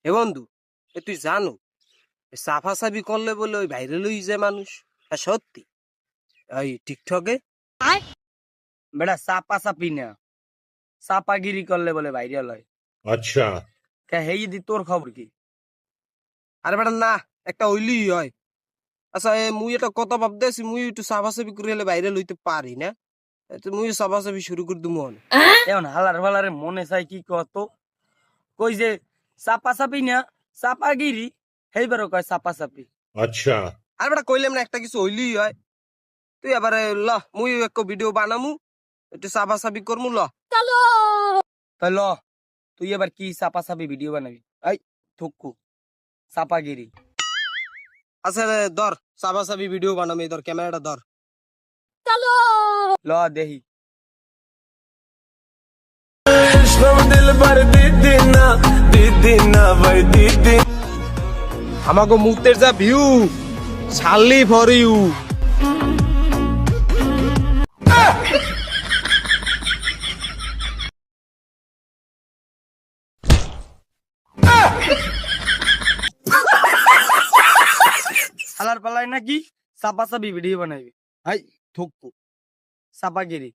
হে বন্ধু, তুই জানো সাফাসাফি করলে বলে ওই ভাইরাল হয়ে যায় মানুষ? সত্যি ওই টিকটকে বেটা চাপা চাপি না, চাপাগিরি করলে বলে ভাইরাল হয়। अच्छा। হেই দি তোর খবর কি? আরে বেটা না, একটা ওইলি হয়। আচ্ছা মুই একটা কথা ভাবতেছি, মুই একটু সাফাসাফি করে হলে ভাইরাল হইতে পারি না? মুই সাফাসাফি শুরু করে দিব। এখন হালার ফালারে মনে চাই কি কত কই যে চাপা চাপি না চাপাগিরি, সেইবারও কয় চাপা চাপি। अच्छा। আর বেটা কইলাম না একটা কিছু হইলি হয়। তুই এবারে ল মুই একটা ভিডিও বানামু, একটু সাফাসাফি করমু ল। তাই ল, তুই এবার কি চাপা চাপি ভিডিও বানাবি? এই থুকু চাপাগিরি। আচ্ছা ধর সাফাসাফি ভিডিও বানামি, ধর ক্যামেরাটা ধর। ল দেহি। আমাকে মুহূর্তের যা ভিউ, ছাড়লি ফর ইউ। হালার পালাই নাকি চাপা চাপি ভিডিও বানাবি? হাই থুকু চাপাগিরি।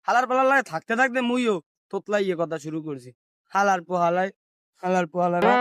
হালার পালার লাগে থাকতে থাকতে মুইও তোতলাই কথা শুরু করছি। হালার পোহালায় হালার পোহালারা